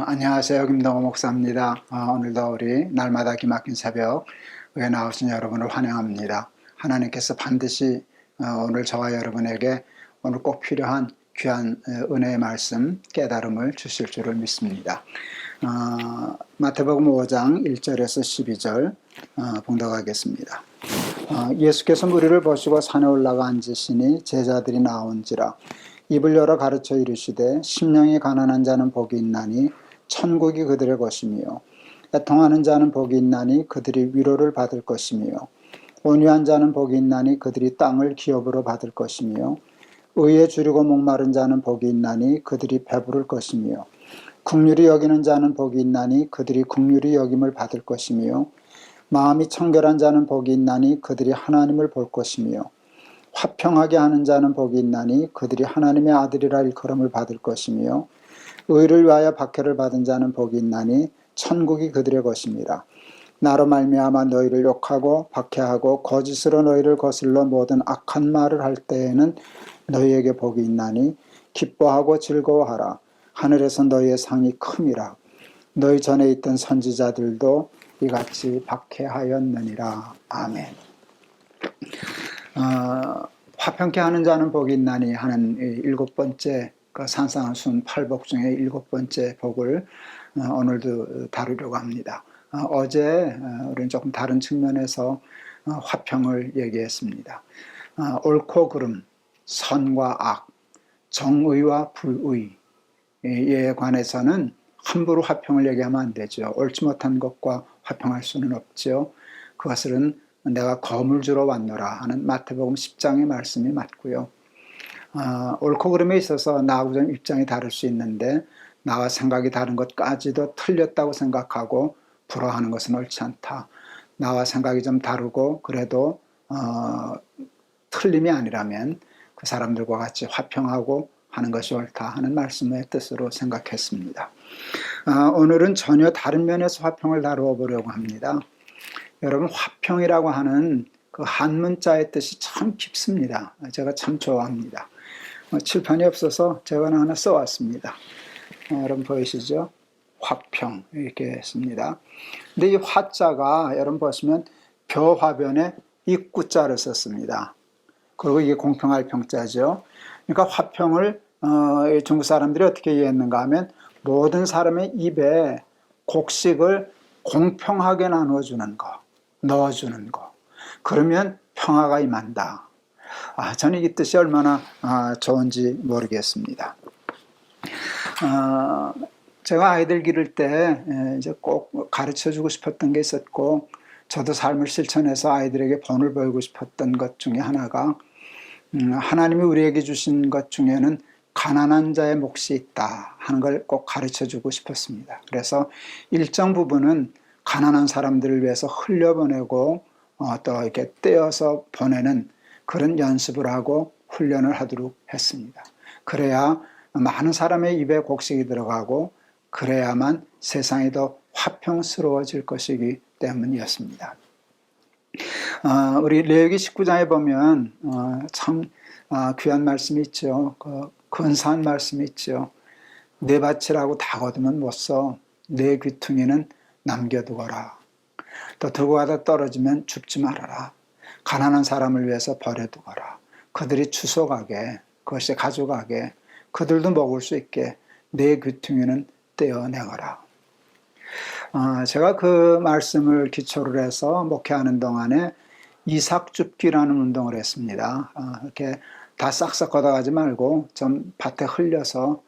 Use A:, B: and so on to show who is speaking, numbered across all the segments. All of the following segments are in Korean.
A: 안녕하세요. 김동호 목사입니다. 오늘도 우리 날마다 기막힌 새벽에 나오신 여러분을 환영합니다. 하나님께서 반드시 오늘 저와 여러분에게 오늘 꼭 필요한 귀한 은혜의 말씀, 깨달음을 주실 줄을 믿습니다. 마태복음 5장 1절에서 12절 봉독하겠습니다. 예수께서 무리를 보시고 산에 올라가 앉으시니 제자들이 나온지라 입을 열어 가르쳐 이르시되 심령이 가난한 자는 복이 있나니 천국이 그들의 것이며 애통하는 자는 복이 있나니 그들이 위로를 받을 것이며 온유한 자는 복이 있나니 그들이 땅을 기업으로 받을 것이며 의에 주리고 목마른 자는 복이 있나니 그들이 배부를 것이며 긍휼히 여기는 자는 복이 있나니 그들이 긍휼히 여김을 받을 것이며 마음이 청결한 자는 복이 있나니 그들이 하나님을 볼 것이며 화평하게 하는 자는 복이 있나니 그들이 하나님의 아들이라 일컬음을 받을 것이며 의를 위하여 박해를 받은 자는 복이 있나니 천국이 그들의 것입니다. 나로 말미암아 너희를 욕하고 박해하고 거짓으로 너희를 거슬러 모든 악한 말을 할 때에는 너희에게 복이 있나니 기뻐하고 즐거워하라. 하늘에서 너희의 상이 큼이라. 너희 전에 있던 선지자들도 이같이 박해하였느니라. 아멘. 화평케 하는 자는 복이 있나니 하는 일곱 번째 산상순 8복 중에 일곱 번째 복을 오늘도 다루려고 합니다. 어제 우리는 조금 다른 측면에서 화평을 얘기했습니다. 옳고 그름, 선과 악, 정의와 불의에 관해서는 함부로 화평을 얘기하면 안 되죠. 옳지 못한 것과 화평할 수는 없죠. 그것은 내가 검을 주러 왔노라 하는 마태복음 10장의 말씀이 맞고요. 옳고 그름에 있어서 나하고 좀 입장이 다를 수 있는데 나와 생각이 다른 것까지도 틀렸다고 생각하고 불화하는 것은 옳지 않다. 나와 생각이 좀 다르고 그래도 틀림이 아니라면 그 사람들과 같이 화평하고 하는 것이 옳다 하는 말씀의 뜻으로 생각했습니다. 오늘은 전혀 다른 면에서 화평을 다루어 보려고 합니다. 여러분, 화평이라고 하는 그 한문자의 뜻이 참 깊습니다. 제가 참 좋아합니다. 칠판이 없어서 제가 하나 써왔습니다. 여러분 보이시죠? 화평 이렇게 했습니다. 근데 이 화자가 여러분 보시면 벼화변에 입구자를 썼습니다. 그리고 이게 공평할 평자죠. 그러니까 화평을 중국 사람들이 어떻게 이해했는가 하면 모든 사람의 입에 곡식을 공평하게 나눠주는 거, 넣어주는 거. 그러면 평화가 임한다. 저는 이 뜻이 얼마나 좋은지 모르겠습니다. 제가 아이들 기를 때 이제 꼭 가르쳐주고 싶었던 게 있었고 저도 삶을 실천해서 아이들에게 본을 보이고 싶었던 것 중에 하나가 하나님이 우리에게 주신 것 중에는 가난한 자의 몫이 있다 하는 걸 꼭 가르쳐주고 싶었습니다. 그래서 일정 부분은 가난한 사람들을 위해서 흘려보내고 또 이렇게 떼어서 보내는 그런 연습을 하고 훈련을 하도록 했습니다. 그래야 많은 사람의 입에 곡식이 들어가고 그래야만 세상이 더 화평스러워질 것이기 때문이었습니다. 우리 레위기 19장에 보면 참 귀한 말씀이 있죠. 근사한 말씀이 있죠. 내 밭이라고 다 거두면 못 써. 내 귀퉁이는 남겨두거라. 또 들고 가다 떨어지면 줍지 말아라. 가난한 사람을 위해서 버려두거라. 그들이 추석하게, 그것이 가져가게, 그들도 먹을 수 있게 내 귀퉁이는 떼어내거라. 제가 그 말씀을 기초로 해서 목회하는 동안에 이삭줍기라는 운동을 했습니다. 이렇게 다 싹싹 걷어가지 말고 좀 밭에 흘려서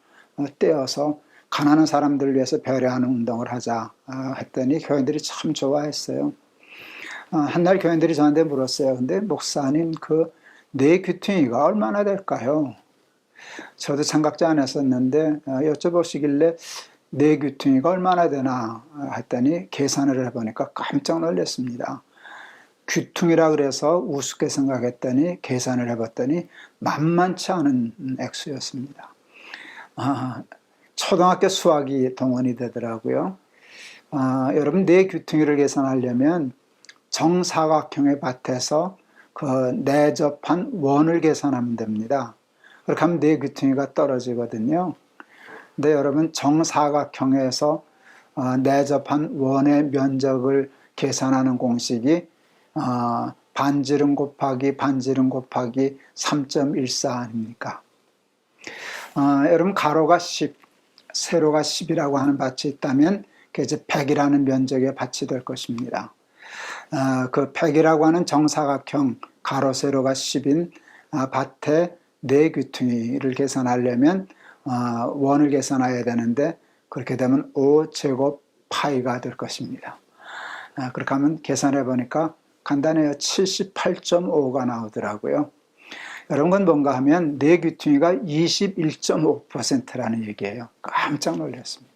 A: 떼어서 가난한 사람들을 위해서 배려하는 운동을 하자 했더니 교인들이 참 좋아했어요. 한날 교인들이 저한테 물었어요. 근데 목사님 내 귀퉁이가 얼마나 될까요? 저도 생각지 않았었는데 여쭤보시길래 내 귀퉁이가 얼마나 되나 했더니 계산을 해보니까 깜짝 놀랐습니다. 귀퉁이라 그래서 우습게 생각했더니 계산을 해봤더니 만만치 않은 액수였습니다. 초등학교 수학이 동원이 되더라고요. 여러분, 내 귀퉁이를 계산하려면 정사각형의 밭에서 그 내접한 원을 계산하면 됩니다. 그렇게 하면 내 귀퉁이가 떨어지거든요. 근데 여러분 정사각형에서 내접한 원의 면적을 계산하는 공식이 반지름 곱하기 반지름 곱하기 3.14 아닙니까? 여러분 가로가 10, 세로가 10이라고 하는 밭이 있다면 그게 이제 100이라는 면적의 밭이 될 것입니다. 그 100이라고 하는 정사각형 가로 세로가 10인 밭의 네 귀퉁이를 계산하려면 원을 계산해야 되는데 그렇게 되면 5제곱 파이가 될 것입니다. 그렇게 하면 계산해 보니까 간단해요. 78.5가 나오더라고요. 여러분 건 뭔가 하면 네 귀퉁이가 21.5%라는 얘기예요. 깜짝 놀랐습니다.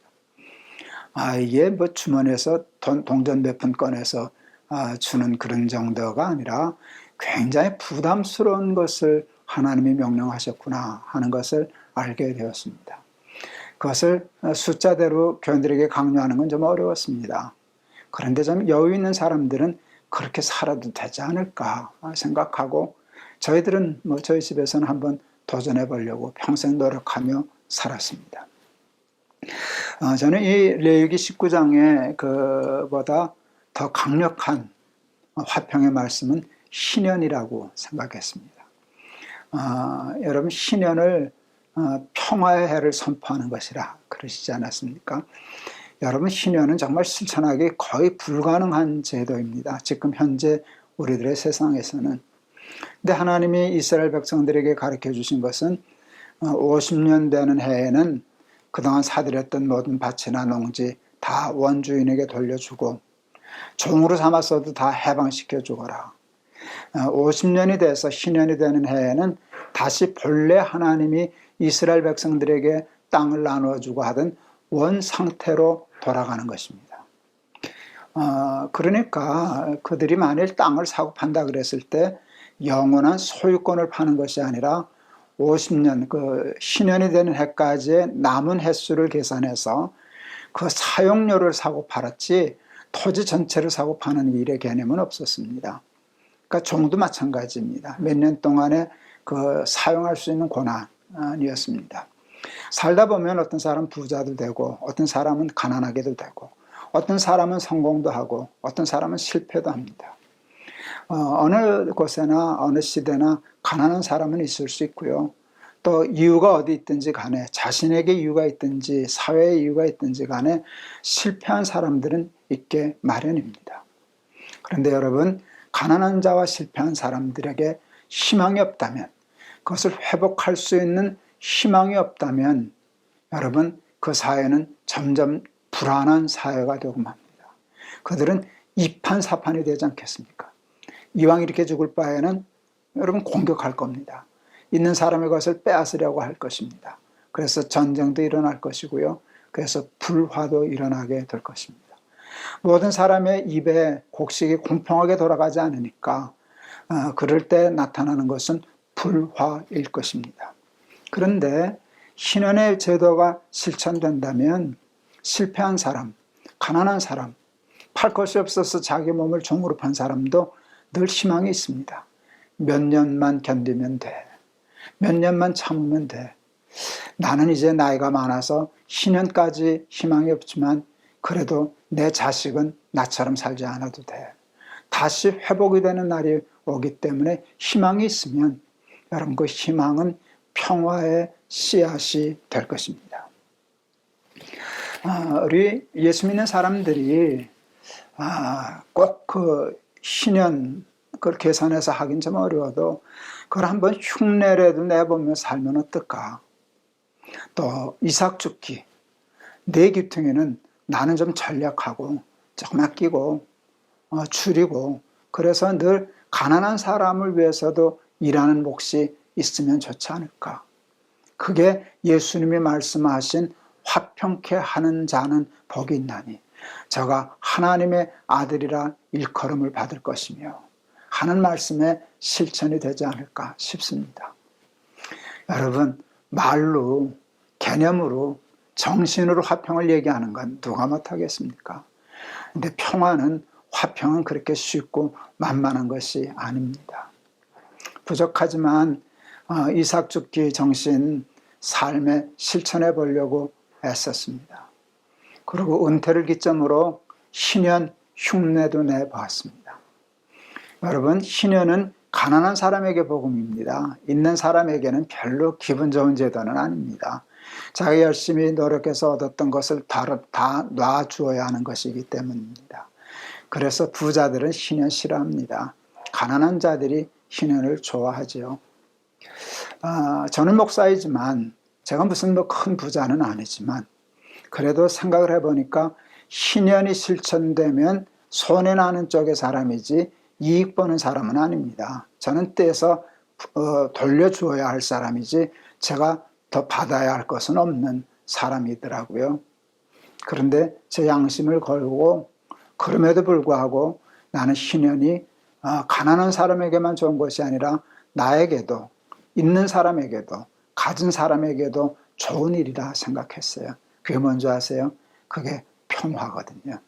A: 이게 뭐 주머니에서 동전 몇 푼 꺼내서 주는 그런 정도가 아니라 굉장히 부담스러운 것을 하나님이 명령하셨구나 하는 것을 알게 되었습니다. 그것을 숫자대로 교인들에게 강요하는 건 좀 어려웠습니다. 그런데 좀 여유 있는 사람들은 그렇게 살아도 되지 않을까 생각하고 저희들은 저희 집에서는 한번 도전해 보려고 평생 노력하며 살았습니다. 저는 이 레위기 19장의 그보다 더 강력한 화평의 말씀은 신년이라고 생각했습니다. 여러분 신년을 평화의 해를 선포하는 것이라 그러시지 않았습니까? 여러분 신년은 정말 실천하기 거의 불가능한 제도입니다. 지금 현재 우리들의 세상에서는. 근데 하나님이 이스라엘 백성들에게 가르쳐 주신 것은 50년 되는 해에는 그동안 사들였던 모든 밭이나 농지 다 원주인에게 돌려주고 종으로 삼았어도 다 해방시켜 주거라. 50년이 돼서 신년이 되는 해에는 다시 본래 하나님이 이스라엘 백성들에게 땅을 나누어주고 하던 원 상태로 돌아가는 것입니다. 그러니까 그들이 만일 땅을 사고 판다 그랬을 때 영원한 소유권을 파는 것이 아니라 50년, 그 신년이 되는 해까지의 남은 횟수를 계산해서 그 사용료를 사고 팔았지 토지 전체를 사고 파는 일의 개념은 없었습니다. 그러니까 종도 마찬가지입니다. 몇 년 동안에 그 사용할 수 있는 고난이었습니다. 살다 보면 어떤 사람은 부자도 되고 어떤 사람은 가난하게도 되고 어떤 사람은 성공도 하고 어떤 사람은 실패도 합니다. 어느 곳에나 어느 시대나 가난한 사람은 있을 수 있고요. 또 이유가 어디 있든지 간에 자신에게 이유가 있든지 사회에 이유가 있든지 간에 실패한 사람들은 있게 마련입니다. 그런데 여러분 가난한 자와 실패한 사람들에게 희망이 없다면 그것을 회복할 수 있는 희망이 없다면 여러분 그 사회는 점점 불안한 사회가 되고 맙니다. 그들은 이판사판이 되지 않겠습니까? 이왕 이렇게 죽을 바에는 여러분 공격할 겁니다. 있는 사람의 것을 빼앗으려고 할 것입니다. 그래서 전쟁도 일어날 것이고요. 그래서 불화도 일어나게 될 것입니다. 모든 사람의 입에 곡식이 공평하게 돌아가지 않으니까 그럴 때 나타나는 것은 불화일 것입니다. 그런데 신원의 제도가 실천된다면 실패한 사람, 가난한 사람, 팔 것이 없어서 자기 몸을 종으로 판 사람도 늘 희망이 있습니다. 몇 년만 견디면 돼. 몇 년만 참으면 돼. 나는 이제 나이가 많아서 신년까지 희망이 없지만 그래도 내 자식은 나처럼 살지 않아도 돼. 다시 회복이 되는 날이 오기 때문에 희망이 있으면 여러분 그 희망은 평화의 씨앗이 될 것입니다. 우리 예수 믿는 사람들이 꼭 그 신년 그걸 계산해서 하긴 좀 어려워도 그걸 한번 흉내라도 내보며 살면 어떨까? 또 이삭 죽기 내 귀퉁이는 나는 좀 전략하고 조금 아끼고 줄이고 그래서 늘 가난한 사람을 위해서도 일하는 몫이 있으면 좋지 않을까? 그게 예수님이 말씀하신 화평케 하는 자는 복이 있나니 저가 하나님의 아들이라 일컬음을 받을 것이며 하는 말씀에 실천이 되지 않을까 싶습니다. 여러분 말로 개념으로 정신으로 화평을 얘기하는 건 누가 못하겠습니까? 근데 평화는 화평은 그렇게 쉽고 만만한 것이 아닙니다. 부족하지만 이삭 죽기 정신 삶에 실천해 보려고 애썼습니다. 그리고 은퇴를 기점으로 신현 흉내도 내보았습니다. 여러분, 신현은 가난한 사람에게 복음입니다. 있는 사람에게는 별로 기분 좋은 제도는 아닙니다. 자기 열심히 노력해서 얻었던 것을 다 놔주어야 하는 것이기 때문입니다. 그래서 부자들은 신현 싫어합니다. 가난한 자들이 신현을 좋아하지요. 저는 목사이지만 제가 무슨 큰 부자는 아니지만 그래도 생각을 해보니까 신현이 실천되면 손해나는 쪽의 사람이지 이익 보는 사람은 아닙니다. 저는 떼서 돌려주어야 할 사람이지 제가 더 받아야 할 것은 없는 사람이더라고요. 그런데 제 양심을 걸고 그럼에도 불구하고 나는 신현이 가난한 사람에게만 좋은 것이 아니라 나에게도 있는 사람에게도 가진 사람에게도 좋은 일이라 생각했어요. 그게 뭔지 아세요? 그게 평화거든요.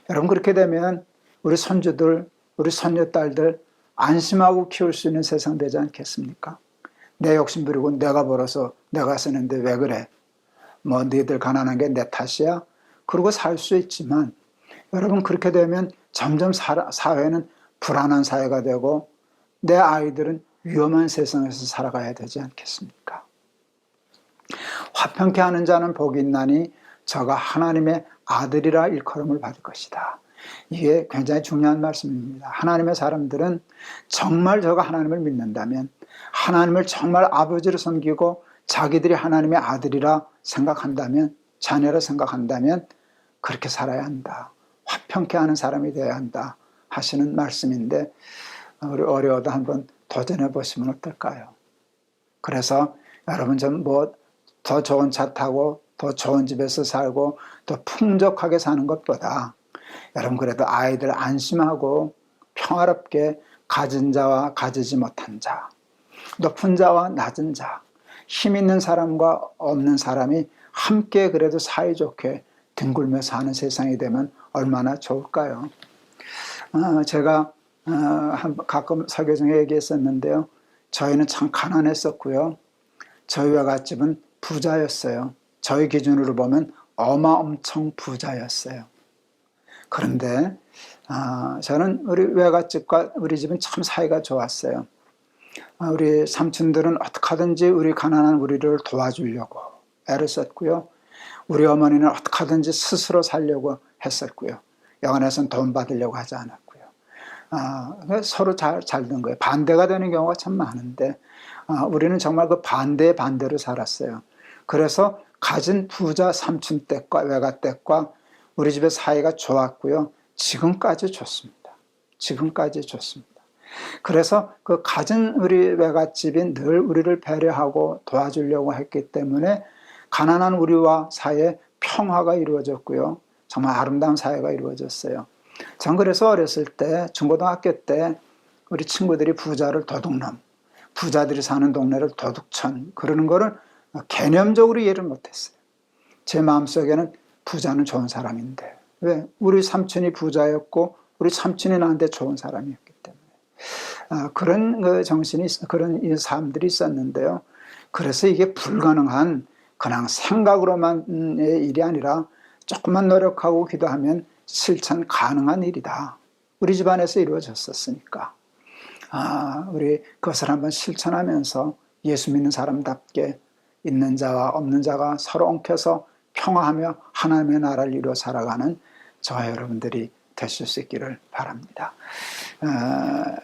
A: 여러분, 그렇게 되면 우리 손주들, 우리 손녀딸들 안심하고 키울 수 있는 세상 되지 않겠습니까? 내 욕심 부리고 내가 벌어서 내가 쓰는데 왜 그래? 뭐 너희들 가난한 게 내 탓이야? 그러고 살 수 있지만 여러분, 그렇게 되면 점점 사회는 불안한 사회가 되고 내 아이들은 위험한 세상에서 살아가야 되지 않겠습니까? 화평케 하는 자는 복이 있나니 저가 하나님의 아들이라 일컬음을 받을 것이다. 이게 굉장히 중요한 말씀입니다. 하나님의 사람들은 정말 저가 하나님을 믿는다면, 하나님을 정말 아버지로 섬기고 자기들이 하나님의 아들이라 생각한다면, 자녀라 생각한다면 그렇게 살아야 한다. 화평케 하는 사람이 되어야 한다 하시는 말씀인데, 우리 어려워도 한번 도전해 보시면 어떨까요? 그래서 여러분, 좀 더 좋은 차 타고 더 좋은 집에서 살고 더 풍족하게 사는 것보다 여러분, 그래도 아이들 안심하고 평화롭게 가진 자와 가지지 못한 자, 높은 자와 낮은 자, 힘 있는 사람과 없는 사람이 함께 그래도 사이좋게 뒹굴며 사는 세상이 되면 얼마나 좋을까요? 제가 가끔 설교 중에 얘기했었는데요. 저희는 참 가난했었고요. 저희 외갓집은 부자였어요. 저희 기준으로 보면 엄청 부자였어요. 그런데 저는 우리 외갓집과 우리 집은 참 사이가 좋았어요. 우리 삼촌들은 어떻게 하든지 우리 가난한 우리를 도와주려고 애를 썼고요. 우리 어머니는 어떻게 하든지 스스로 살려고 했었고요. 영안에서는 돈 받으려고 하지 않았고요. 서로 잘 된 거예요. 반대가 되는 경우가 참 많은데 우리는 정말 그 반대의 반대로 살았어요. 그래서 가진 부자 삼촌 댁과 외가 댁과 우리 집의 사이가 좋았고요. 지금까지 좋습니다. 지금까지 좋습니다. 그래서 그 가진 우리 외갓집이 늘 우리를 배려하고 도와주려고 했기 때문에 가난한 우리와 사이에 평화가 이루어졌고요. 정말 아름다운 사회가 이루어졌어요. 전 그래서 어렸을 때, 중고등학교 때 우리 친구들이 부자를 도둑놈, 부자들이 사는 동네를 도둑촌, 그러는 거를 개념적으로 이해를 못했어요. 제 마음속에는 부자는 좋은 사람인데, 왜? 우리 삼촌이 부자였고 우리 삼촌이 나한테 좋은 사람이었기 때문에. 그런 그 정신이, 그런 사람들이 있었는데요. 그래서 이게 불가능한 그냥 생각으로만의 일이 아니라 조금만 노력하고 기도하면 실천 가능한 일이다. 우리 집안에서 이루어졌었으니까. 우리 그것을 한번 실천하면서 예수 믿는 사람답게 있는 자와 없는 자가 서로 엉켜서 평화하며 하나님의 나라를 이루어 살아가는 저와 여러분들이 되실 수 있기를 바랍니다.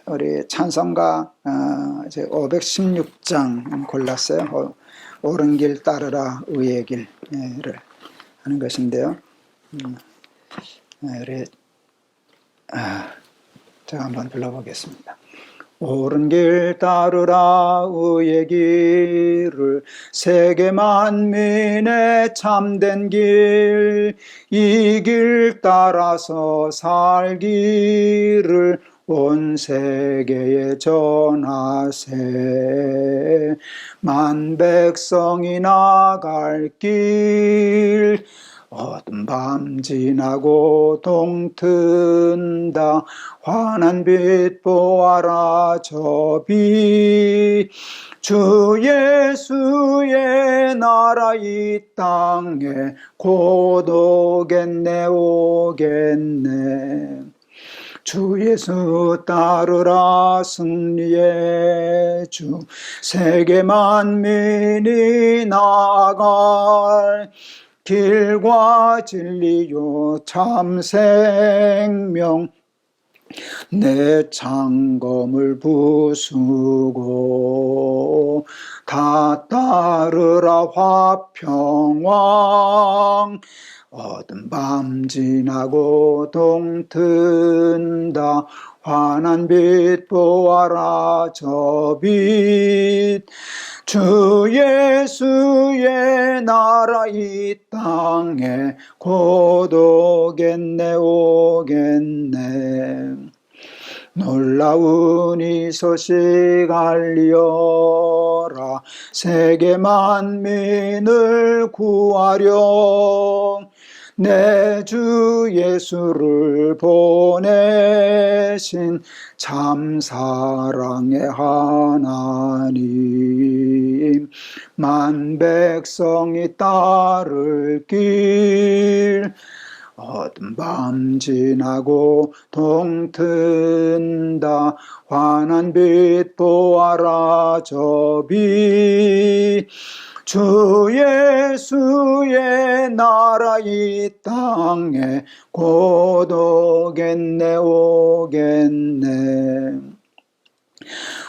A: 우리 찬송가 516장 골랐어요. 옳은 길 따르라 의의 길을 하는 것인데요. 우리 제가 한번 불러보겠습니다. 옳은 길 따르라 의의 길을, 세계 만민의 참된 길, 이 길 따라서 살기를 온 세계에 전하세. 만 백성이 나갈 길, 어두운 밤 지나고 동튼다 환한 빛 보아라 저 빛 주 예수의 나라 이 땅에 곧 오겠네 오겠네 주 예수 따르라 승리의 주 세계 만민이 나아갈 길과 진리요 참 생명 내 창검을 부수고 다 따르라 화평왕 어두운 밤 지나고 동튼다 환한 빛 보아라 저 빛 주 예수의 나라 이 땅에 곧 오겠네 오겠네 놀라운 이 소식 알리어라 세계 만민을 구하려 내 주 예수를 보내신 참 사랑의 하나님 만 백성이 따를 길 어두운 밤 지나고 동튼다 환한 빛 보아라 저 빛 주 예수의 나라 이 땅에 곧 오겠네 오겠네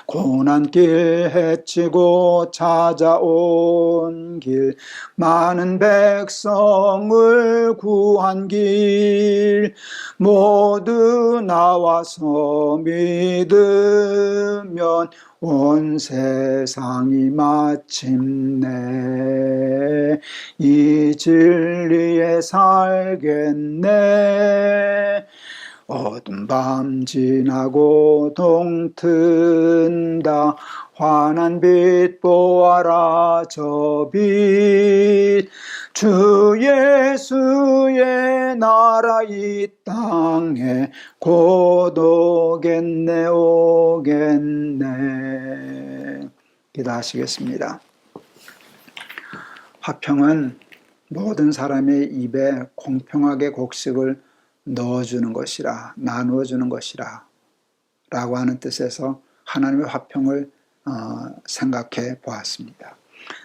A: 고난길 헤치고 찾아온 길 많은 백성을 구한 길 모두 나와서 믿으면 온 세상이 마침내 이 진리에 살겠네 어두운 밤 지나고 동튼다 환한 빛 보아라 저 빛 주 예수의 나라 이 땅에 곧 오겠네 오겠네 기도하시겠습니다. 화평은 모든 사람의 입에 공평하게 곡식을 넣어주는 것이라 나누어주는 것이라 라고 하는 뜻에서 하나님의 화평을 생각해 보았습니다.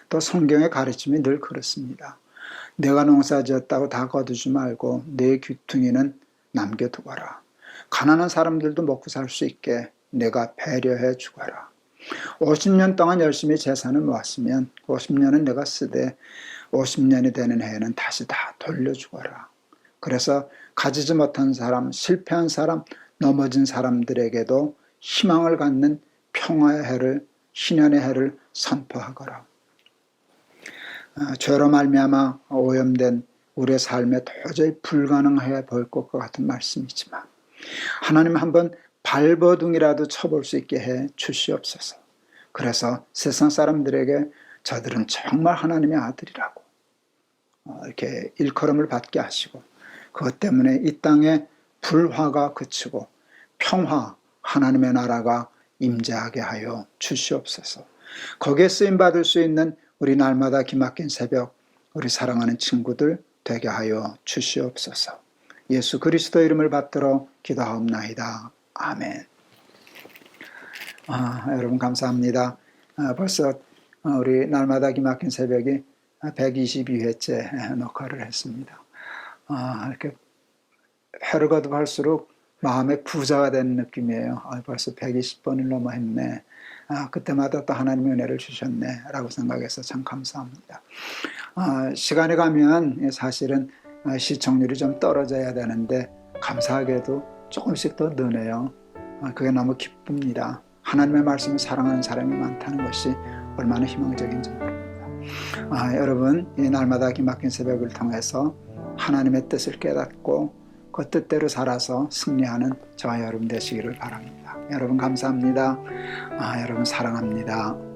A: 또 성경의 가르침이 늘 그렇습니다. 내가 농사지었다고 다 거두지 말고 내 귀퉁이는 남겨두거라. 가난한 사람들도 먹고 살 수 있게 내가 배려해 주거라. 50년 동안 열심히 재산을 모았으면 50년은 내가 쓰되 50년이 되는 해에는 다시 다 돌려주거라. 그래서 가지지 못한 사람, 실패한 사람, 넘어진 사람들에게도 희망을 갖는 평화의 해를, 신년의 해를 선포하거라. 죄로 말미암아 오염된 우리의 삶에 도저히 불가능해 보일 것 같은 말씀이지만 하나님 한번 발버둥이라도 쳐볼 수 있게 해 주시옵소서. 그래서 세상 사람들에게 저들은 정말 하나님의 아들이라고 이렇게 일컬음을 받게 하시고 그것 때문에 이 땅에 불화가 그치고 평화, 하나님의 나라가 임재하게 하여 주시옵소서. 거기에 쓰임받을 수 있는 우리 날마다 기막힌 새벽, 우리 사랑하는 친구들 되게 하여 주시옵소서. 예수 그리스도 이름을 받들어 기도하옵나이다. 아멘. 여러분 감사합니다. 벌써 우리 날마다 기막힌 새벽이 122회째 녹화를 했습니다. 이렇게 해를 거듭할수록 마음의 부자가 되는 느낌이에요. 벌써 120번을 넘어 했네. 그때마다 또 하나님의 은혜를 주셨네 라고 생각해서 참 감사합니다. 시간이 가면 사실은 시청률이 좀 떨어져야 되는데 감사하게도 조금씩 더 느네요. 그게 너무 기쁩니다. 하나님의 말씀을 사랑하는 사람이 많다는 것이 얼마나 희망적인지 모릅니다. 여러분 이 날마다 기막힌 새벽을 통해서 하나님의 뜻을 깨닫고 그 뜻대로 살아서 승리하는 저와 여러분 되시기를 바랍니다. 여러분 감사합니다. 여러분 사랑합니다.